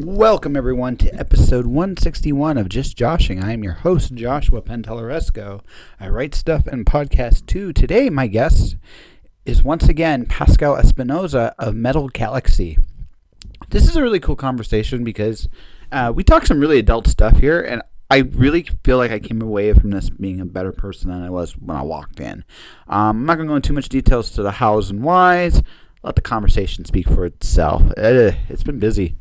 Welcome, everyone, to episode 161 of Just Joshing. I am your host, Joshua Pantelleresco. I write stuff and podcast too. Today, my guest is once again Pascal Espinosa of Metal Galaxy. This is a really cool conversation because we talk some really adult stuff here, and I really feel like I came away from this being a better person than I was when I walked in. I'm not going to go into too much details to the hows and whys. Let the conversation speak for itself. It's been busy.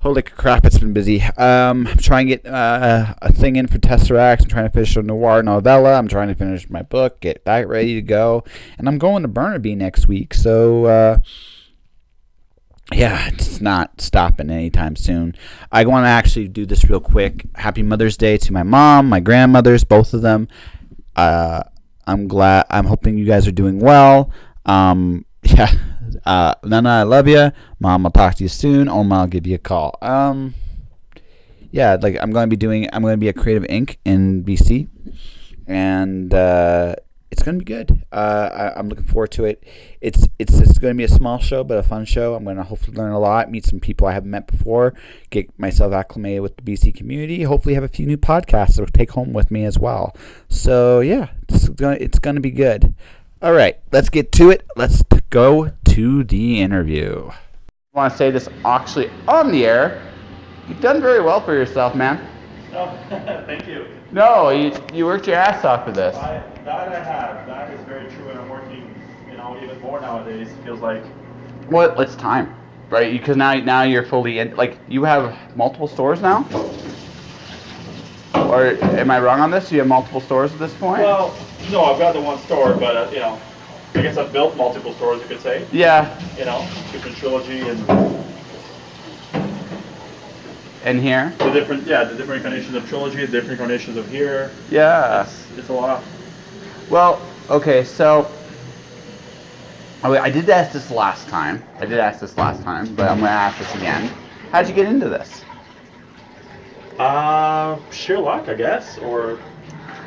Holy crap, it's been busy. I'm trying to get a thing in for Tesseract. I'm trying to finish a noir novella. I'm trying to finish my book, get that ready to go. And I'm going to Burnaby next week. So, it's not stopping anytime soon. I want to actually do this real quick. Happy Mother's Day to my mom, my grandmothers, both of them. I'm hoping you guys are doing well. Nana, I love you. Mom, I'll talk to you soon. Oma, I'll give you a call. I'm going to be a Creative Inc. in BC, and it's going to be good. I'm looking forward to it. It's going to be a small show, but a fun show. I'm going to hopefully learn a lot, meet some people I haven't met before, get myself acclimated with the BC community, hopefully have a few new podcasts that will take home with me as well. So, it's going to be good. All right, let's get to it. Let's go to the interview. I want to say this actually on the air. You've done very well for yourself, man. Oh, thank you. No, you worked your ass off for this. I have. That is very true, and I'm working, even more nowadays. It feels like. Well, it's time, right? Because now you're fully in. Like, you have multiple stores now? Or am I wrong on this? You have multiple stores at this point? Well, no, I've got the one store, but I guess I've built multiple stores, you could say. Yeah. Different trilogy and here? The different incarnations of trilogy, the different incarnations of here. Yeah. It's a lot. Well, okay, so I did ask this last time, but I'm going to ask this again. How'd you get into this? Sheer luck, I guess, or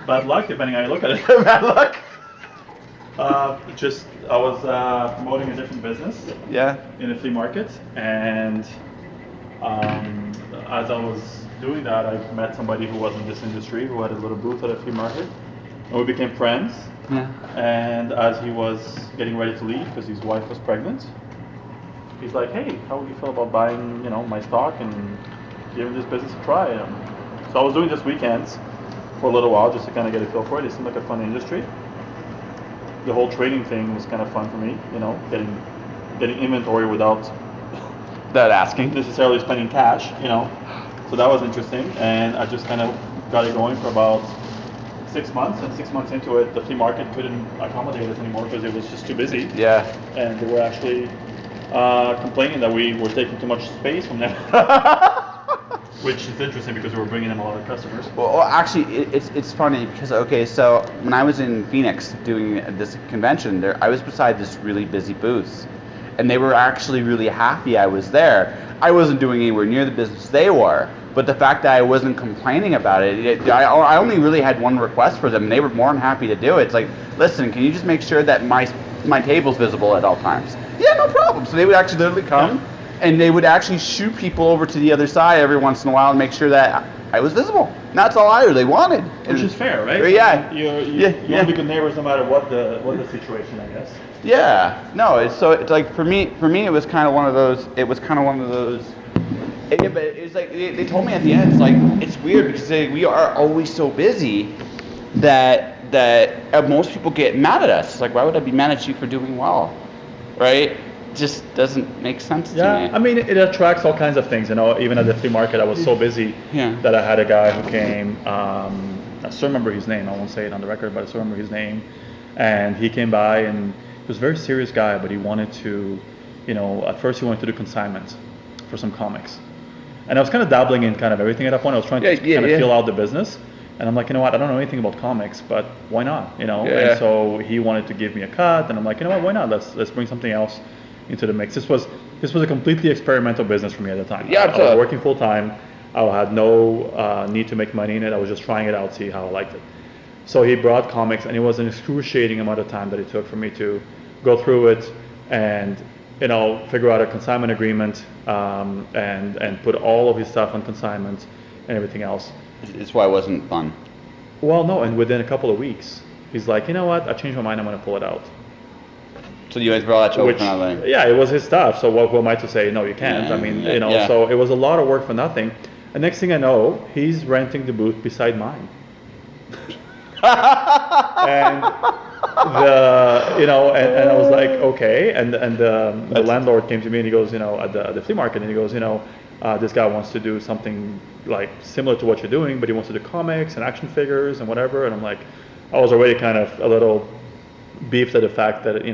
bad luck, depending how you look at it. Bad luck? I was promoting a different business. Yeah. In a flea market, and as I was doing that, I met somebody who was in this industry who had a little booth at a flea market, and we became friends. Yeah. And as he was getting ready to leave because his wife was pregnant, he's like, "Hey, how would you feel about buying, my stock and giving this business a try?" So I was doing this weekends for a little while just to kind of get a feel for it. It seemed like a fun industry. The whole trading thing was kind of fun for me, getting inventory without asking, necessarily spending cash, So that was interesting, and I just kind of got it going for about 6 months. And 6 months into it, the flea market couldn't accommodate us anymore because it was just too busy. Yeah. And they were actually complaining that we were taking too much space from them. Which is interesting because we were bringing in a lot of customers. Well, actually, it's funny because, so when I was in Phoenix doing this convention, I was beside this really busy booth, and they were actually really happy I was there. I wasn't doing anywhere near the business they were, but the fact that I wasn't complaining about it, I only really had one request for them, and they were more than happy to do it. It's like, listen, can you just make sure that my table's visible at all times? Yeah, no problem. So they would actually literally come. Yeah. And they would actually shoot people over to the other side every once in a while and make sure that I was visible. And that's all they wanted. Which is fair, right? Yeah. You want to be good neighbors no matter what the situation, I guess. Yeah. No. It's like for me it was kind of one of those. But it was like they told me at the end. It's like it's weird because we are always so busy that most people get mad at us. It's like, why would I be mad at you for doing well, right? Just doesn't make sense to me. Yeah, I mean, it attracts all kinds of things. Even at the flea market, I was so busy that I had a guy who came. I still remember his name. I won't say it on the record, but I still remember his name. And he came by, and he was a very serious guy, but he wanted to, at first he wanted to do consignments for some comics. And I was kind of dabbling in kind of everything at that point. I was trying to feel out the business. And I'm like, you know what? I don't know anything about comics, but why not? Yeah. And so he wanted to give me a cut, and I'm like, you know what? Why not? Let's bring something else into the mix. This was a completely experimental business for me at the time. Yeah, I was working full time. I had no need to make money in it. I was just trying it out, see how I liked it. So he brought comics, and it was an excruciating amount of time that it took for me to go through it and figure out a consignment agreement, and put all of his stuff on consignment and everything else. It's why it wasn't fun. Well, no, and within a couple of weeks, he's like, you know what? I changed my mind. I'm going to pull it out. So you guys brought that to nothing. Yeah, it was his stuff. So who am I to say no? You can't. Yeah, I mean, So it was a lot of work for nothing. And next thing I know, he's renting the booth beside mine. And and I was like, okay. And the landlord came to me and he goes, at the flea market, and he goes, this guy wants to do something like similar to what you're doing, but he wants to do comics and action figures and whatever. And I'm like, I was already kind of a little beefed at the fact that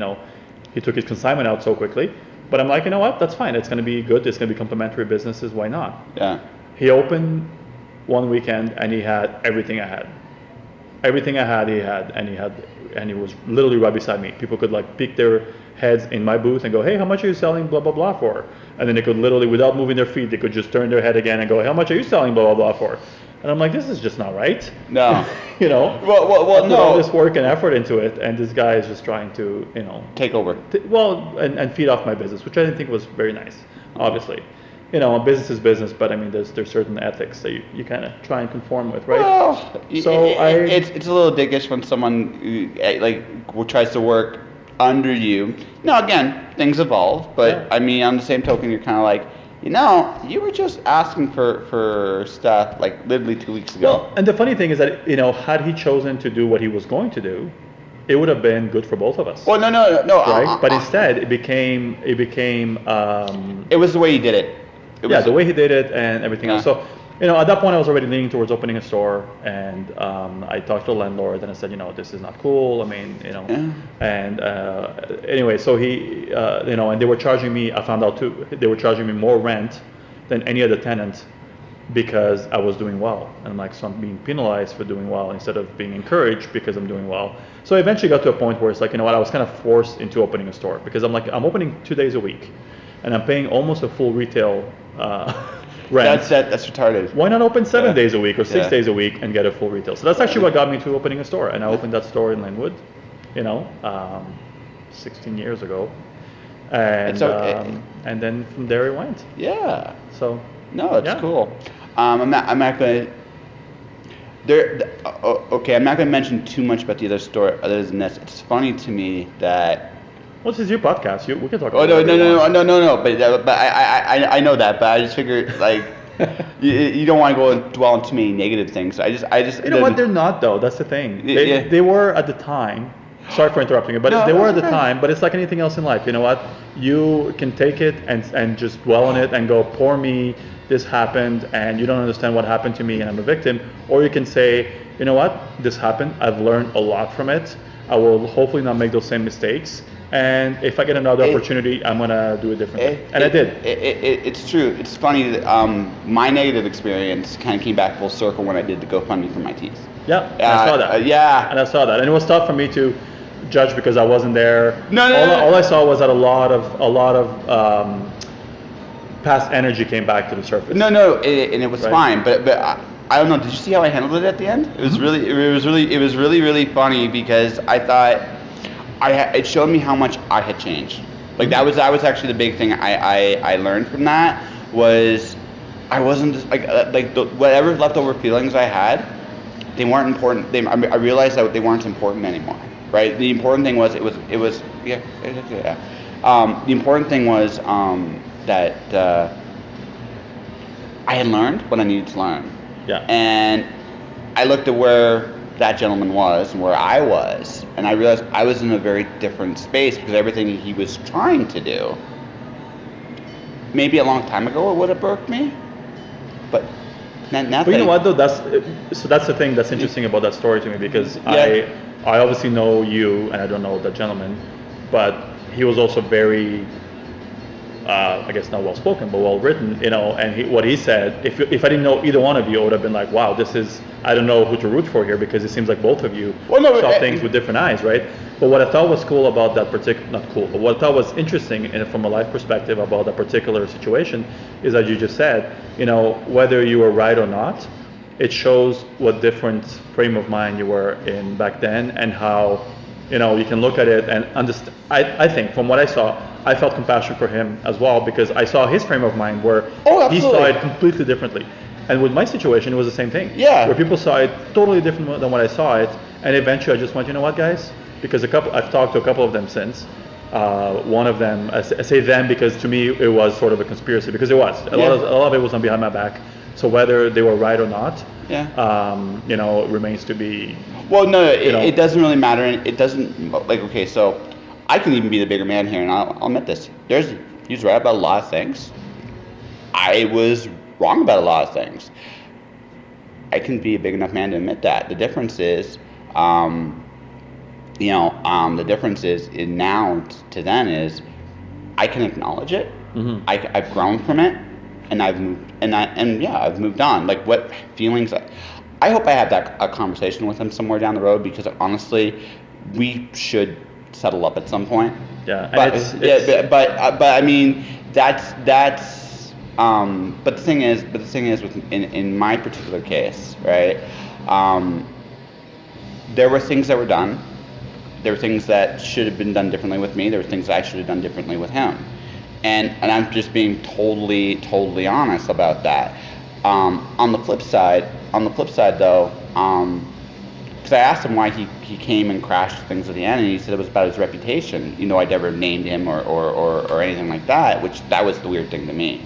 he took his consignment out so quickly. But I'm like, you know what? That's fine. It's going to be good. It's going to be complementary businesses. Why not? Yeah. He opened one weekend and he had everything I had. Everything I had, he had, and he was literally right beside me. People could like peek their heads in my booth and go, hey, how much are you selling blah, blah, blah for? And then they could literally, without moving their feet, they could just turn their head again and go, how much are you selling blah, blah, blah for? And I'm like, this is just not right. No. Well, I put all this work and effort into it, and this guy is just trying to, take over. And feed off my business, which I didn't think was very nice, obviously. Business is business, but I mean, there's certain ethics that you kind of try and conform with, right? Well, it's a little dickish when someone tries to work under you. Now, again, things evolve, but yeah. I mean, on the same token, you're kind of like, you were just asking for stuff like literally 2 weeks ago. Well, and the funny thing is that had he chosen to do what he was going to do, it would have been good for both of us. Well, no. Right, but instead, it became. It was the way he did it. The way he did it and everything else. So, at that point, I was already leaning towards opening a store, and I talked to the landlord, and I said, this is not cool. I mean, and anyway, so he, and they were charging me. I found out too, they were charging me more rent than any other tenant because I was doing well, and I'm like, so I'm being penalized for doing well instead of being encouraged because I'm doing well. So I eventually got to a point where it's like, I was kind of forced into opening a store because I'm like, I'm opening 2 days a week, and I'm paying almost a full retail rent. That's retarded. Why not open 7 days a week or 6 days a week and get a full retail? So that's actually what got me to opening a store, and I opened that store in Linwood, 16 years ago, and and then from there it went. Yeah. So. No, it's cool. I'm not going to. Okay, I'm not going to mention too much about the other store other than this. It's funny to me that. Well, this is your podcast. We can talk about. Oh no. But I know that. But I just figured like you don't want to go and dwell on too many negative things. I just. You know what? They're not though. That's the thing. They were at the time. Sorry for interrupting you, but they were at the time. But it's like anything else in life. You know what? You can take it and just dwell on it and go, poor me. This happened, and you don't understand what happened to me, and I'm a victim. Or you can say, you know what? This happened. I've learned a lot from it. I will hopefully not make those same mistakes. And if I get another opportunity, I'm gonna do it differently. And I did. It's true. It's funny that my negative experience kind of came back full circle when I did the GoFundMe for my teeth. Yeah, I saw that. And I saw that, and it was tough for me to judge because I wasn't there. All I saw was that a lot of past energy came back to the surface. And it was fine. But I don't know. Did you see how I handled it at the end? It was really funny because I thought it showed me how much I had changed. Like that was actually the big thing I learned from that was I wasn't just whatever leftover feelings I had, they weren't important. I realized that they weren't important anymore. Right. The important thing was the important thing was that I had learned what I needed to learn. Yeah. And I looked at where that gentleman was and where I was, and I realized I was in a very different space because everything he was trying to do, maybe a long time ago it would have broke me, but nothing. But you know what though? That's the thing that's interesting about that story to me because I obviously know you and I don't know that gentleman, but he was also very. I guess not well spoken, but well written, and what he said, if I didn't know either one of you, I would have been like, wow, I don't know who to root for here because it seems like both of you saw things with different eyes, right? But what I thought was cool about that not cool, but what I thought was interesting from a life perspective about that particular situation is that you just said, whether you were right or not, it shows what different frame of mind you were in back then and how you can look at it and understand. I think from what I saw, I felt compassion for him as well, because I saw his frame of mind where he saw it completely differently. And with my situation, it was the same thing. Yeah. Where people saw it totally different than what I saw it, and eventually I just went, you know what, guys? Because I've talked to a couple of them since. One of them, I say them because to me it was sort of a conspiracy, because it was. A lot of it was on behind my back. So whether they were right or not, remains to be. Well, no, it doesn't really matter. It doesn't, like, okay, so I can even be the bigger man here, and I'll admit this. He's right about a lot of things. I was wrong about a lot of things. I can be a big enough man to admit that. The difference is, the difference is now to then is I can acknowledge it. Mm-hmm. I've grown from it, and I've moved on. Like, what feelings? I hope I have a conversation with him somewhere down the road, because honestly, we should settle up at some point. Yeah, but I mean that's. But the thing is, in my particular case, right? There were things that were done. There were things that should have been done differently with me. There were things that I should have done differently with him. And I'm just being totally honest about that. On the flip side though, because I asked him why he came and crashed things at the end, and he said it was about his reputation. I'd never named him or anything like that, which that was the weird thing to me.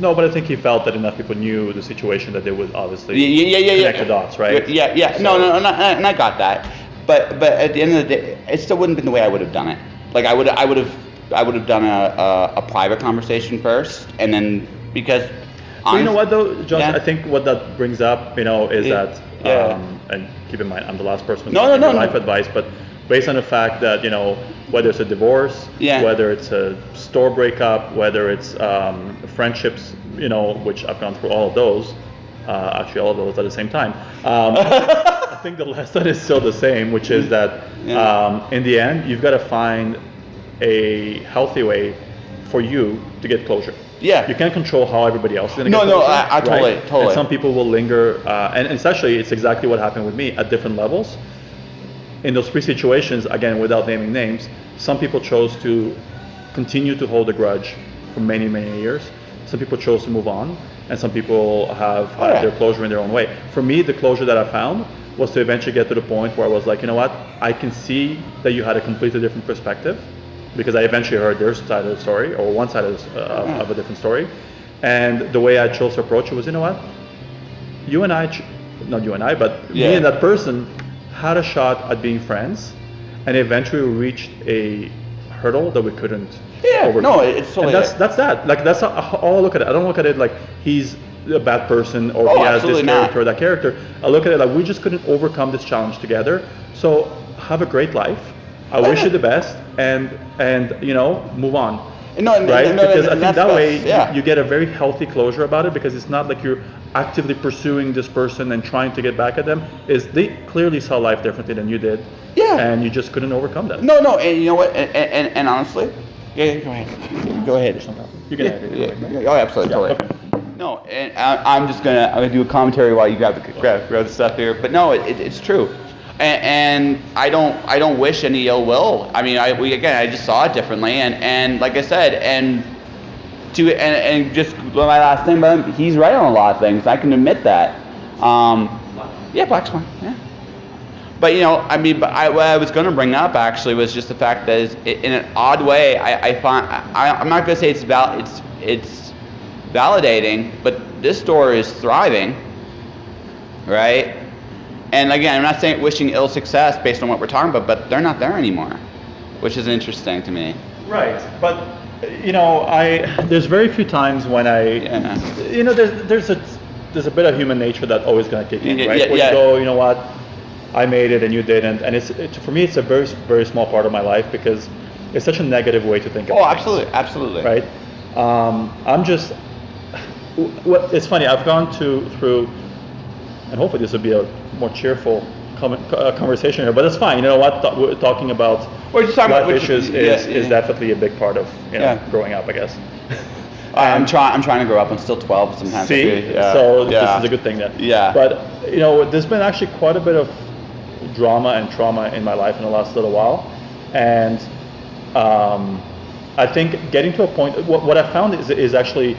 No, but I think he felt that enough people knew the situation that they would obviously connect the dots, right? Yeah. So, no, and I got that. But at the end of the day, it still wouldn't have been the way I would have done it. Like, I would have done a private conversation first, and then, because. But you know what though, Josh? Yeah. I think what that brings up, is that, and keep in mind, I'm the last person to give life advice, but based on the fact that, whether it's a divorce, whether it's a store breakup, whether it's friendships, which I've gone through all of those, actually all of those at the same time. I think the lesson is still the same, which is that in the end, you've got to find a healthy way for you to get closure. Yeah. You can't control how everybody else is going to get closure. No, I totally. And some people will linger, and essentially it's exactly what happened with me at different levels. In those three situations, again, without naming names, some people chose to continue to hold a grudge for many, many years. Some people chose to move on, and some people have had their closure in their own way. For me, the closure that I found was to eventually get to the point where I was like, you know what, I can see that you had a completely different perspective, because I eventually heard their side of the story, or one side of a different story. And the way I chose to approach it was, you know what, me and that person had a shot at being friends, and eventually we reached a hurdle that we couldn't overcome. No, it's totally. And that's that. Like, that's how I look at it. I don't look at it like he's a bad person or he has this character or that character. I look at it like we just couldn't overcome this challenge together. So have a great life. I wish you the best, and move on. Because I think that way you get a very healthy closure about it, because it's not like you're actively pursuing this person and trying to get back at them. They clearly saw life differently than you did, and you just couldn't overcome that. No, and you know what? And honestly, go ahead. You can add it. Oh, absolutely, totally. Okay. No, and I'm gonna do a commentary while you grab the stuff here. But no, it's true. And I don't wish any ill will. I mean, I just saw it differently, and like I said, and just my last thing about him, he's right on a lot of things. I can admit that. Black Swan. Yeah. But what I was going to bring up actually was just the fact that in an odd way, I find I'm not going to say it's validating, but this store is thriving, right? And again, I'm not saying wishing ill success based on what we're talking about, but they're not there anymore, which is interesting to me. Right, but there's very few times when there's a bit of human nature that always gonna kick in, right? Where you go, you know what, I made it and you didn't, and for me it's a very, very small part of my life, because it's such a negative way to think of things. Absolutely. Right. It's funny. I've gone through. And hopefully this will be a more cheerful conversation here, but it's fine. You know what? We're talking about life issues is definitely a big part of growing up, I guess. I'm trying to grow up. I'm still 12 sometimes. See, so this is a good thing then. Yeah. But there's been actually quite a bit of drama and trauma in my life in the last little while, and I think getting to a point, what I found is actually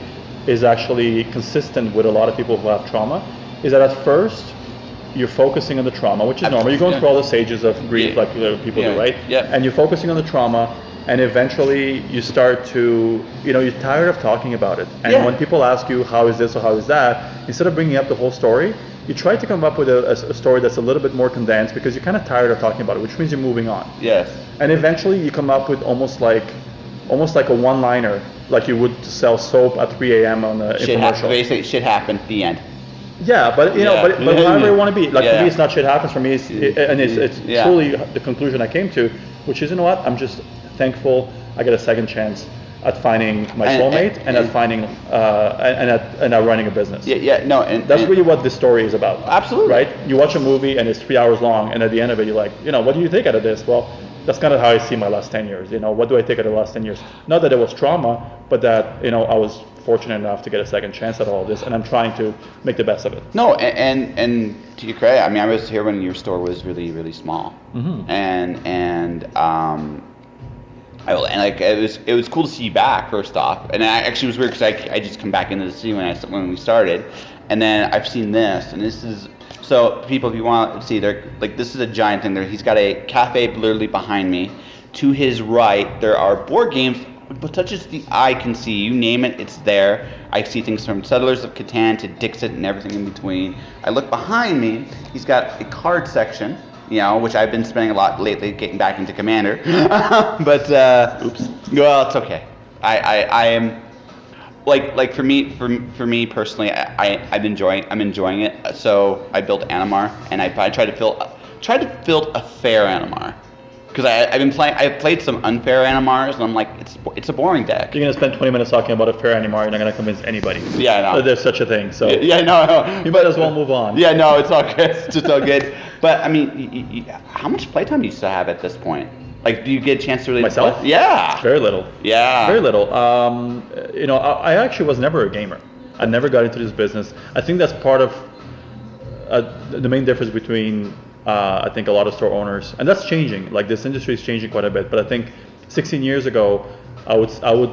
consistent with a lot of people who have trauma, is that at first you're focusing on the trauma, which is normal. You're going through all the stages of grief, like people do, right? Yeah. And you're focusing on the trauma, and eventually you start to, you're tired of talking about it. And when people ask you, how is this or how is that, instead of bringing up the whole story, you try to come up with a story that's a little bit more condensed, because you're kind of tired of talking about it, which means you're moving on. Yes. And eventually you come up with almost like a one-liner, like you would sell soap at 3 a.m. on a infomercial. Basically, shit happened. The end. Yeah, but but however you want to be. Like for me, it's not shit happens. For me, it's truly the conclusion I came to, which is, you know what? I'm just thankful I get a second chance at finding my soulmate and at finding and at running a business. And that's really what this story is about. Absolutely. Right? You watch a movie and it's 3 hours long, and at the end of it, you're like, what do you think out of this? Well, that's kind of how I see my last 10 years. What do I take out of the last 10 years? Not that it was trauma, but that, I was fortunate enough to get a second chance at all of this, and I'm trying to make the best of it. No, and to your credit, I mean, I was here when your store was really, really small. Mm-hmm. It was cool to see you back, first off. And actually it was weird because I just come back into the city when we started, and then I've seen this, and this is, so people, if you want to see, they're like, this is a giant thing there. He's got a cafe literally behind me. To his right, there are board games, but touches the eye can see. You name it, it's there. I see things from Settlers of Catan to Dixit and everything in between. I look behind me, he's got a card section, which I've been spending a lot lately getting back into Commander. But oops. Well, it's okay. I am like for me personally, I'm enjoying it. So I built Animar, and I tried to build a fair Animar. Because I've played some unfair Animars, and I'm like, it's a boring deck. You're gonna spend 20 minutes talking about a fair Animar. You're not gonna convince anybody. Yeah, no. There's such a thing. So no. You might as well move on. Yeah, no, it's all good. It's just all good. But I mean, how much playtime do you still have at this point? Like, do you get a chance to really myself? play? Yeah. Very little. Yeah. Very little. I actually was never a gamer. I never got into this business. I think that's part of the main difference between. I think a lot of store owners, and that's changing. Like, this industry is changing quite a bit. But I think 16 years ago, I would,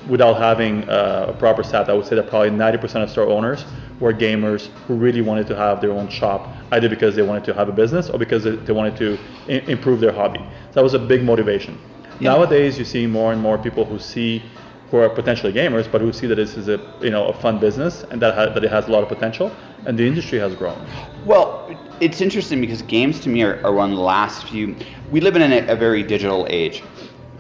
without having a proper stat, I would say that probably 90% of store owners were gamers who really wanted to have their own shop, either because they wanted to have a business or because they wanted to improve their hobby. So that was a big motivation. Yeah. Nowadays, you see more and more people who are potentially gamers, but who see that this is a fun business and that it has a lot of potential, and the industry has grown. Well, it's interesting because games to me are one of the last few. We live in a very digital age,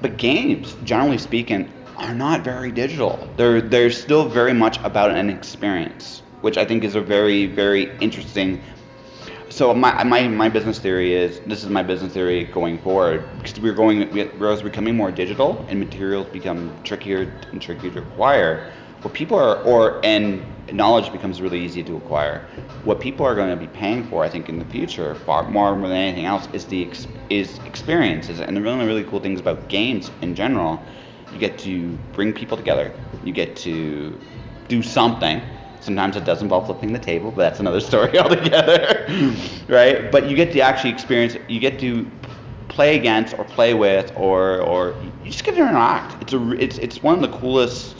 but games, generally speaking, are not very digital. They're still very much about an experience, which I think is a very, very interesting. So my business theory is, this is my business theory going forward, because we're becoming more digital and materials become trickier and trickier to acquire. What people and knowledge becomes really easy to acquire. What people are going to be paying for, I think, in the future, far more than anything else, is experiences. And the really, really cool things about games in general, you get to bring people together. You get to do something. Sometimes it does involve flipping the table, but that's another story altogether, right? But you get to actually experience, you get to play against or play with, or you just get to interact. It's one of the coolest.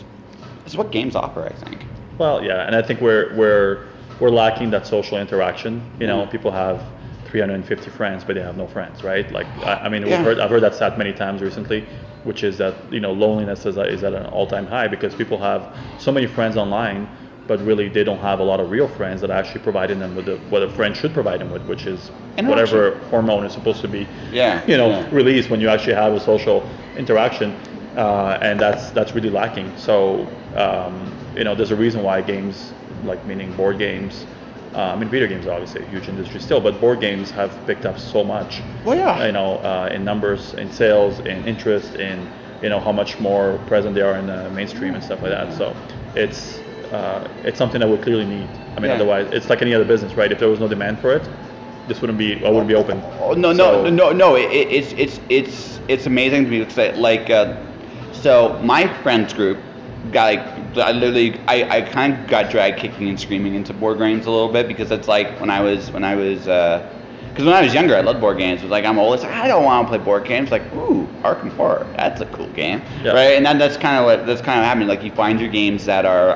It's what games offer, I think. Well, yeah, and I think we're lacking that social interaction. People have 350 friends, but they have no friends, right? Like, I mean, I've heard that stat many times recently, which is that loneliness is at an all-time high because people have so many friends online, but really they don't have a lot of real friends that are actually providing them with what a friend should provide them with, which is whatever hormone is supposed to be, released when you actually have a social interaction, and that's really lacking. So there's a reason why games, like meaning board games, video games are obviously a huge industry still, but board games have picked up so much. Well, yeah. In numbers, in sales, in interest, in how much more present they are in the mainstream and stuff like that. So it's something that we clearly need. I mean, otherwise, it's like any other business, right? If there was no demand for it, I wouldn't be open. Oh, no. It's amazing to me. It's like, so my friends group got I kind of got dragged kicking and screaming into board games a little bit, because it's like when I was Because when I was younger, I loved board games. It was like, I'm old. It's like, I don't want to play board games. Like, ooh, Arkham Horror. That's a cool game, right? And that's kind of happening. Like, you find your games that are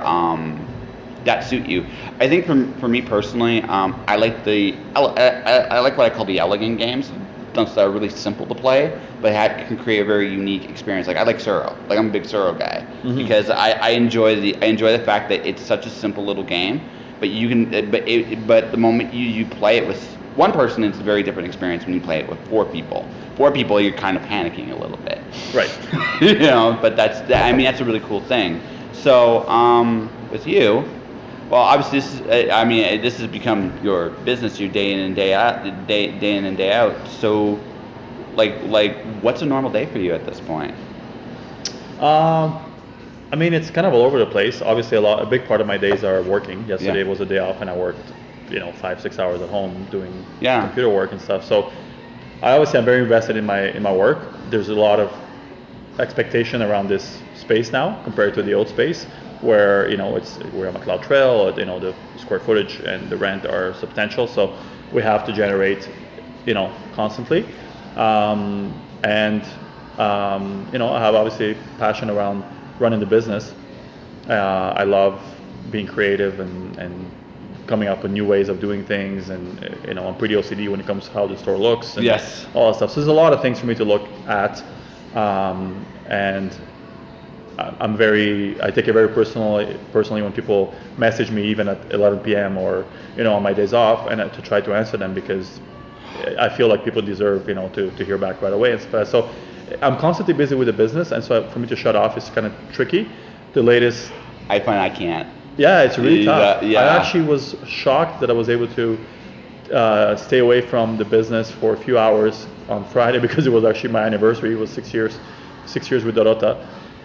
that suit you. I think for me personally, I like I like what I call the elegant games. That are really simple to play, but can create a very unique experience. Like, I like Tsuro. Like, I'm a big Tsuro guy because I enjoy the fact that it's such a simple little game, but you can but the moment you play it with one person, it's a very different experience when you play it with 4 people. 4 people, you're kind of panicking a little bit, right? But that's a really cool thing. So with you. Well, obviously, this has become your business, your day in and day out. So, like, what's a normal day for you at this point? It's kind of all over the place. Obviously, a big part of my days are working. Yesterday was a day off, and I worked, 5-6 hours at home doing computer work and stuff. So, I'm very invested in my work. There's a lot of expectation around this space now compared to the old space, where we're on a cloud trail. The square footage and the rent are substantial, so we have to generate constantly, and I have obviously passion around running the business. I love being creative and coming up with new ways of doing things, and I'm pretty OCD when it comes to how the store looks and all that stuff. So there's a lot of things for me to look at, and I take it very personally when people message me even at 11 p.m. or on my days off, and to try to answer them, because I feel like people deserve to hear back right away and stuff. So I'm constantly busy with the business, and so for me to shut off is kind of tricky. The latest, I find I can't. Yeah, it's really tough. Yeah. I actually was shocked that I was able to stay away from the business for a few hours on Friday, because it was actually my anniversary. It was 6 years with Dorota.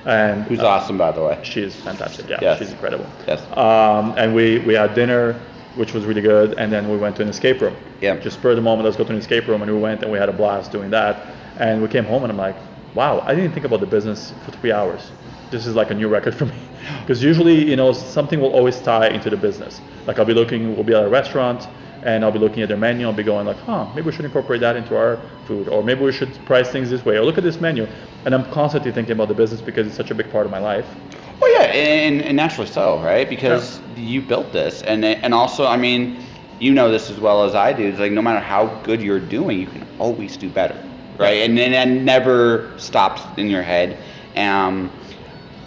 And who's awesome, by the way. She is fantastic. Yeah, yes. She's incredible. Yes. And we had dinner, which was really good, and then we went to an escape room. Yeah. Just spur of the moment, let's go to an escape room, and we went and we had a blast doing that. And we came home, and I'm like, wow, I didn't think about the business for 3 hours. This is like a new record for me, because usually something will always tie into the business. Like we'll be at a restaurant, and I'll be looking at their menu. I'll be going like, maybe we should incorporate that into our food, or maybe we should price things this way, or look at this menu. And I'm constantly thinking about the business because it's such a big part of my life. Well, yeah, and naturally so, right? Because you built this, and also, this as well as I do. It's like, no matter how good you're doing, you can always do better, right? And that never stops in your head.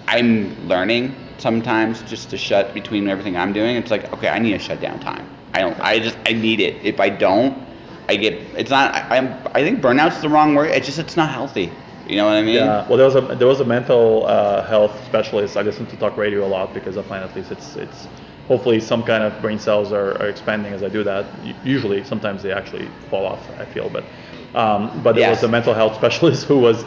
I'm learning sometimes just to shut between everything I'm doing. It's like, okay, I need a shutdown time. I need it. If I don't, I think burnout's the wrong word. It's not healthy. You know what I mean? Yeah. Well, there was a mental health specialist. I listen to talk radio a lot because I find at least it's hopefully some kind of brain cells are expanding as I do that. Usually, sometimes they actually fall off, I feel. But there was a mental health specialist who was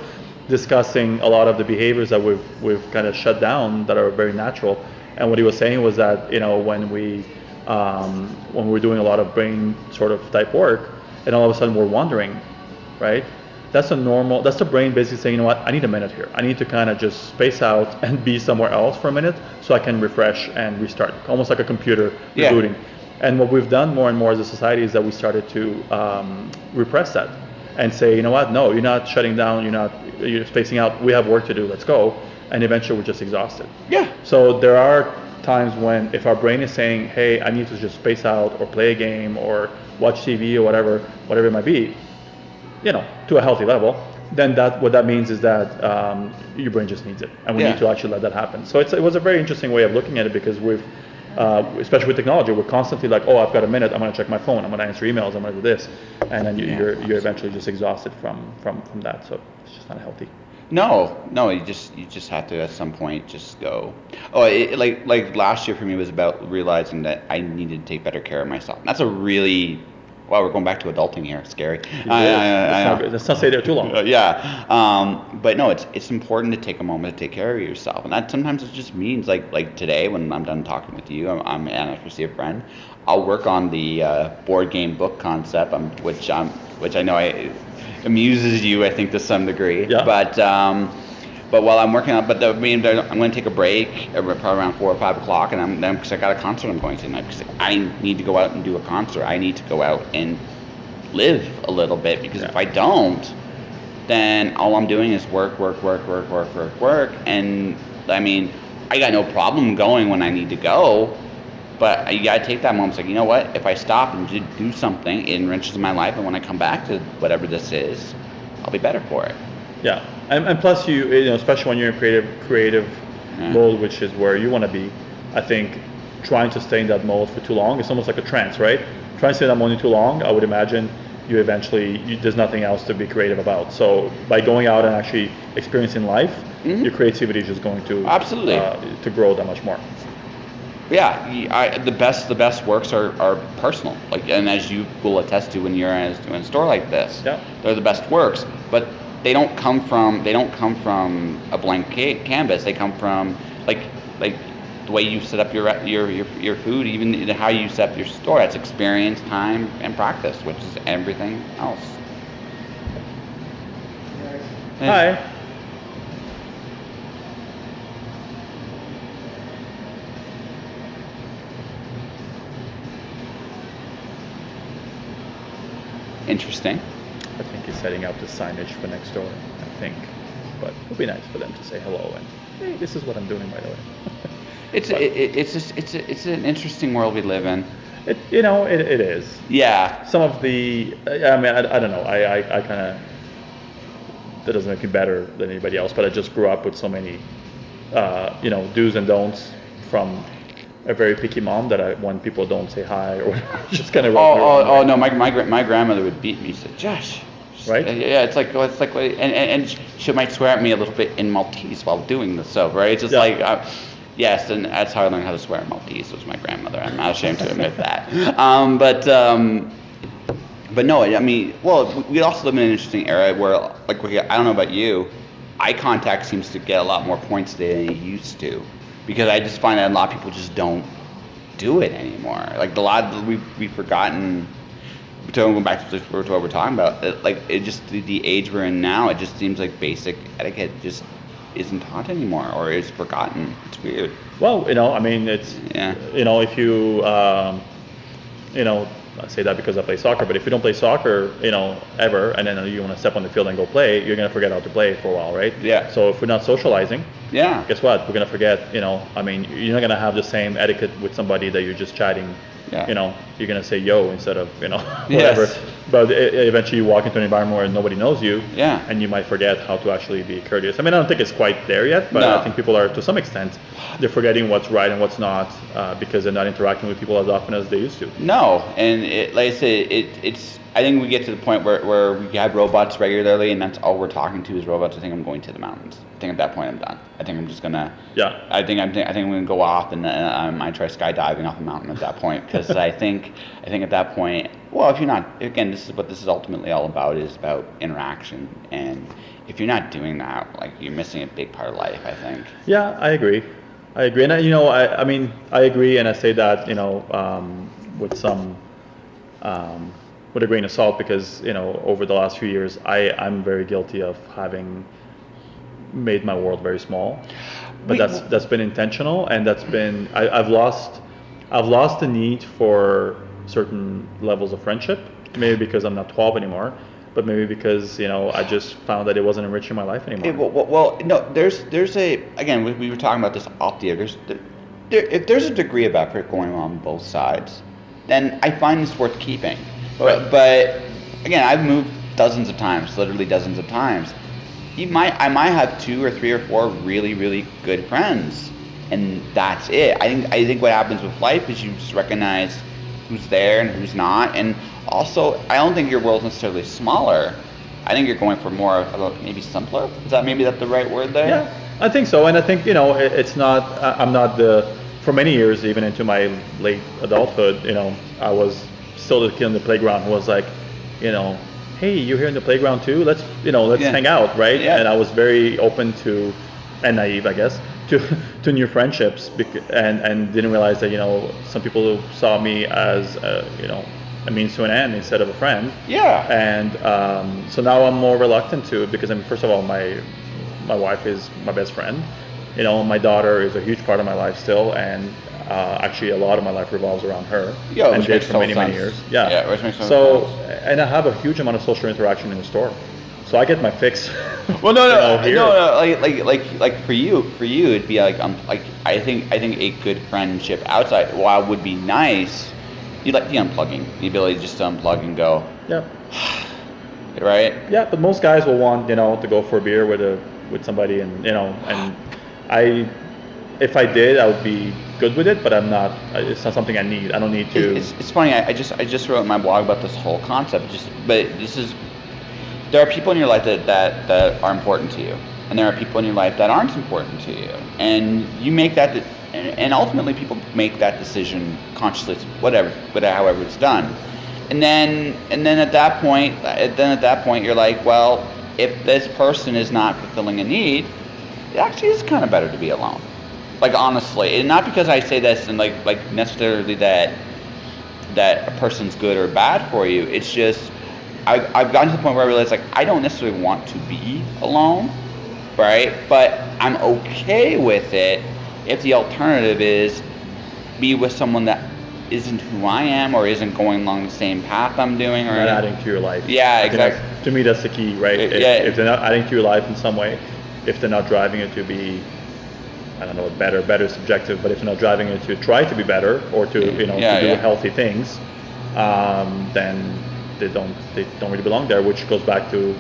discussing a lot of the behaviors that we've kind of shut down that are very natural. And what he was saying was that when we're doing a lot of brain sort of type work, and all of a sudden we're wandering, right? That's the brain basically saying, I need a minute here. I need to kind of just space out and be somewhere else for a minute so I can refresh and restart, almost like a computer rebooting. And what we've done more and more as a society is that we started to repress that and say, no, you're not shutting down, you're spacing out, we have work to do, let's go. And eventually we're just exhausted. Yeah. So there are times when if our brain is saying, hey, I need to just space out or play a game or watch TV or whatever it might be, to a healthy level, then what that means is that your brain just needs it, and we need to actually let that happen. So it was a very interesting way of looking at it, because we've, especially with technology, we're constantly like, I've got a minute, I'm going to check my phone, I'm going to answer emails, I'm going to do this, and then you're eventually just exhausted from that. So it's just not healthy. No, you just have to at some point just go. Like last year for me was about realizing that I needed to take better care of myself. And that's a really Wow, we're going back to adulting here. Scary. Let's not stay there too long. But no, it's important to take a moment to take care of yourself, and that sometimes it just means like today when I'm done talking with you, I'm actually a friend. I'll work on the board game book concept, which I know amuses you, I think, to some degree. Yeah. But while I'm working on, I'm going to take a break probably around 4 or 5 o'clock, and because I got a concert I'm going to tonight. Because I need to go out and do a concert. I need to go out and live a little bit, because if I don't, then all I'm doing is work. And I mean, I got no problem going when I need to go, but you gotta take that moment. It's like, you know what? If I stop and do something, it enriches my life, and when I come back to whatever this is, I'll be better for it. Yeah, and plus you know, especially when you're in creative mode, which is where you want to be. I think trying to stay in that mode for too long, it's almost like a trance, right? Trying to stay in that mode too long, I would imagine you eventually there's nothing else to be creative about. So by going out and actually experiencing life, your creativity is just going to absolutely to grow that much more. Yeah, the best works are personal, like, and as you will attest to when you're in a store like this, they're the best works. But they don't come from a blank canvas. They come from like the way you set up your food, even how you set up your store. That's experience, time, and practice, which is everything else. Hi. Interesting. I think he's setting out the signage for next door, I think. But it would be nice for them to say hello and, hey, this is what I'm doing, by the way. It's an interesting world we live in. It is. Yeah. Some of the, I mean, I don't know. I kind of, that doesn't make me better than anybody else, but I just grew up with so many, do's and don'ts from a very picky mom that when people don't say hi or whatever, just kind of. No, my grandmother would beat me. She said, Josh. Right? Yeah, it's like, and she might swear at me a little bit in Maltese while doing this. So, right? It's just yes, and that's how I learned how to swear in Maltese, was my grandmother. I'm not ashamed to admit that. But no, I mean, well, we also live in an interesting era where, like, I don't know about you, eye contact seems to get a lot more points than it used to, because I just find that a lot of people just don't do it anymore. Like, we've forgotten. Going back to what we're talking about, like, it just the age we're in now, it just seems like basic etiquette just isn't taught anymore, or is forgotten. It's weird. Well, I mean, it's if you I say that because I play soccer, but if you don't play soccer, ever, and then you want to step on the field and go play, you're gonna forget how to play for a while, right? Yeah. So if we're not socializing, guess what? We're gonna forget. I mean, you're not gonna have the same etiquette with somebody that you're just chatting. Yeah. You're gonna say yo instead of whatever. Yes. But eventually you walk into an environment where nobody knows you. Yeah. And you might forget how to actually be courteous. I mean, I don't think it's quite there yet, but I think people are, to some extent, they're forgetting what's right and what's not because they're not interacting with people as often as they used to. No, and like I say, it's. I think we get to the point where we have robots regularly, and that's all we're talking to is robots. I think I'm going to the mountains. I think at that point I'm done. I think I'm just gonna. Yeah. I think I'm gonna go off and I try skydiving off a mountain at that point, because I think at that point, well, if you're not, again, this is what this is ultimately all about, is about interaction, and if you're not doing that, like, you're missing a big part of life, I think. Yeah, I agree, and I mean I agree, and I say that with some. With a grain of salt, because over the last few years I'm very guilty of having made my world very small, but that's been intentional, and that's been I've lost the need for certain levels of friendship, maybe because I'm not 12 anymore, but maybe because I just found that it wasn't enriching my life anymore. Well, no, there's a, again, we were talking about this off the air. If there's a degree of effort going on both sides, then I find this worth keeping. But again, I've moved dozens of times, literally dozens of times. I might have 2 or 3 or 4 really, really good friends, and that's it. I think what happens with life is you just recognize who's there and who's not, and also I don't think your world's necessarily smaller. I think you're going for more of maybe simpler. Is that the right word there? Yeah, I think so, and I think it's not. I'm not for many years, even into my late adulthood, I was still the kid on the playground who was like, hey, you're here in the playground too? Let's hang out, right? Yeah. And I was very open to, and naive, I guess, to new friendships, and didn't realize that some people saw me as a means to an end instead of a friend. Yeah. And so now I'm more reluctant to, because first of all, my wife is my best friend. My daughter is a huge part of my life still, and actually a lot of my life revolves around her, and did for many years. Yeah, which makes so sense. and I have a huge amount of social interaction in the store, so I get my fix. Well, no, here. like for you, it'd be like I think a good friendship outside, while would be nice, you like the unplugging, the ability just to unplug and go. Yeah. Right. Yeah, but most guys will want to go for a beer with somebody, and if I did, I would be good with it, but I'm not. It's not something I need. I don't need to. It's funny. I just wrote in my blog about this whole concept. There are people in your life that are important to you, and there are people in your life that aren't important to you, and you make that, and ultimately people make that decision consciously, however it's done, and then at that point you're like, well, if this person is not fulfilling a need, it actually is kind of better to be alone. Like, honestly, and not because I say this and like necessarily that a person's good or bad for you. It's just I've gotten to the point where I realize, like, I don't necessarily want to be alone, right? But I'm okay with it if the alternative is be with someone that isn't who I am or isn't going along the same path I'm doing, or not adding to your life. Yeah, exactly. To me, that's the key, right? If they're not adding to your life in some way, if they're not driving it to be, I don't know, better is subjective, but if they're not driving it to try to be better or to to do healthy things, then they don't really belong there. Which goes back to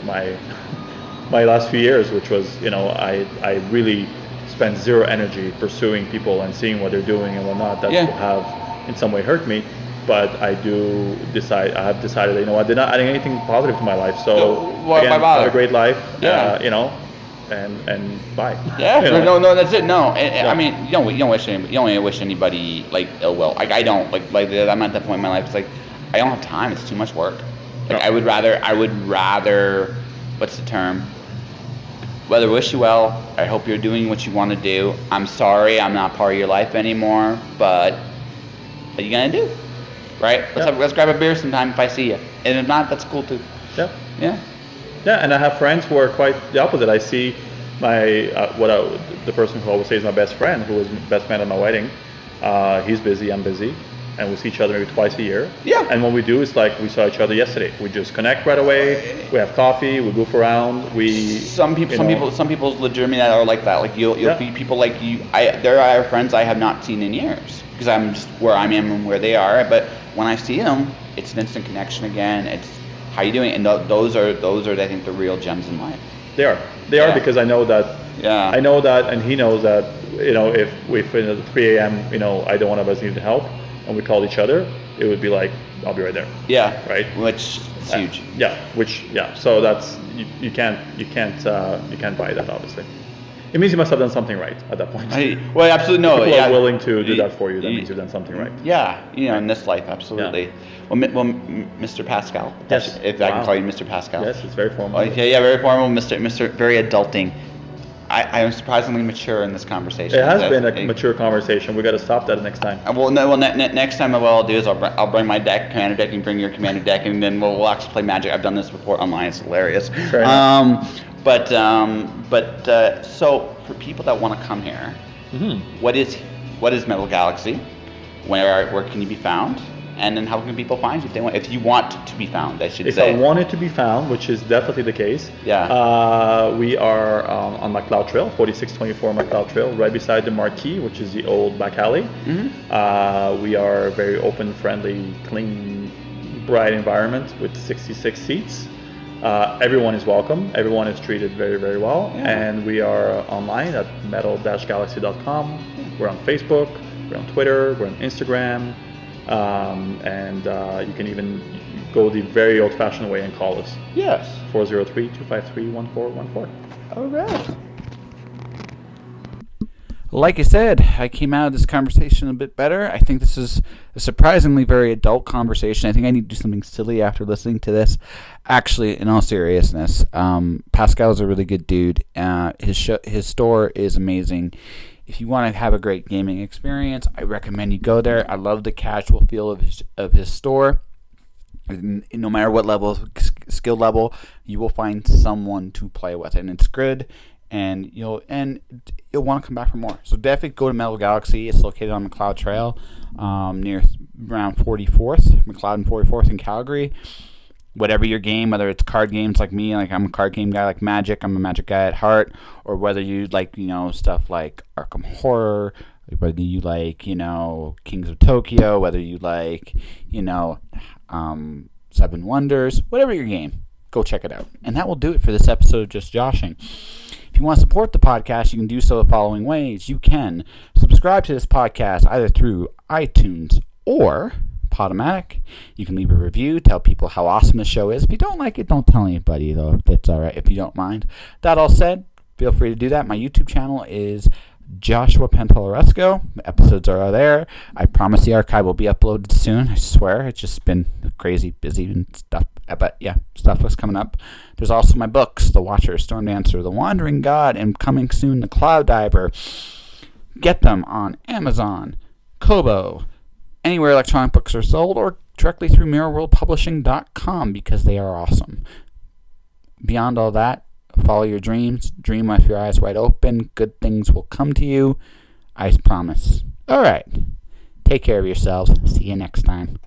my last few years, which was I really spent zero energy pursuing people and seeing what they're doing and whatnot that will have in some way hurt me. But I have decided that they're not adding anything positive to my life. So again, have a great life. And bye. Yeah, no, that's it. No, I mean, you don't wish anybody like ill will. Like, I don't like I'm at that point in my life. It's like I don't have time. It's too much work. Like, I would rather, what's the term? Rather wish you well. I hope you're doing what you want to do. I'm sorry, I'm not part of your life anymore. But what are you gonna do? Right? Let's grab a beer sometime if I see you. And if not, that's cool too. Yeah. Yeah. Yeah, and I have friends who are quite the opposite. I see the person who I always say is my best friend, who was best man at my wedding. He's busy, I'm busy, and we see each other maybe twice a year. Yeah. And what we do is like we saw each other yesterday. We just connect right away. We have coffee. We goof around. Some people legitimately are like that. Like you'll see people like you. There are friends I have not seen in years because I'm just where I am and where they are. But when I see them, it's an instant connection again. It's how you doing? And those are I think the real gems in life. They are because I know that. Yeah. I know that, and he knows that. If at 3 a.m. either one of us needed help, and we called each other, it would be like, I'll be right there. Yeah. Right. Which is huge. So that's you can't buy that, obviously. It means you must have done something right at that point. Absolutely no. If people are willing to do that for you, that means you've done something right. Yeah, in this life, absolutely. Yeah. Well, Mr. Pascal. Yes. If I can call you Mr. Pascal. Yes, it's very formal. Okay, very formal, Mr. Very adulting. I am surprisingly mature in this conversation. It has been a mature conversation. We got to stop that next time. Next time what I'll do is I'll bring my commander deck, and bring your commander deck, and then we'll actually play Magic. I've done this before online. It's hilarious. So for people that want to come here, what is Metal Galaxy? Where can you be found? And then how can people find you if you want to be found, I should say. If I wanted to be found, which is definitely the case, we are on McLeod Trail, 4624 McLeod Trail, right beside the Marquee, which is the old back alley. We are a very open, friendly, clean, bright environment with 66 seats. Everyone is welcome. Everyone is treated very, very well. Yeah. And we are online at metal-galaxy.com. We're on Facebook. We're on Twitter. We're on Instagram. And you can even go the very old-fashioned way and call us. Yes. 403-253-1414. All right. Like I said, I came out of this conversation a bit better. I think this is a surprisingly very adult conversation. I think I need to do something silly after listening to this. Actually, in all seriousness, Pascal's a really good dude. His store is amazing. If you want to have a great gaming experience, I recommend you go there. I love the casual feel of his store. No matter what skill level, you will find someone to play with, and it's good. And you'll want to come back for more. So definitely go to Metal Galaxy. It's located on McLeod Trail, near around 44th, McLeod and 44th in Calgary. Whatever your game, whether it's card games like me, like I'm a card game guy like Magic, I'm a Magic guy at heart, or whether you like, stuff like Arkham Horror, whether you like, Kings of Tokyo, whether you like, Seven Wonders, whatever your game, go check it out. And that will do it for this episode of Just Joshing. If you want to support the podcast, you can do so the following ways. You can subscribe to this podcast either through iTunes or Podomatic. You can leave a review, tell people how awesome the show is. If you don't like it, don't tell anybody, though. That's all right if you don't mind. That all said, feel free to do that. My YouTube channel is Joshua Pantolaresco. The episodes are there. I promise the archive will be uploaded soon. I swear. It's just been crazy busy and stuff. But yeah, stuff was coming up. There's also my books, The Watcher, Storm Dancer, The Wandering God, and coming soon, The Cloud Diver. Get them on Amazon, Kobo, anywhere electronic books are sold, or directly through mirrorworldpublishing.com because they are awesome. Beyond all that, follow your dreams. Dream with your eyes wide open. Good things will come to you. I promise. All right. Take care of yourselves. See you next time.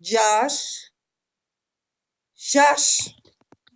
Josh.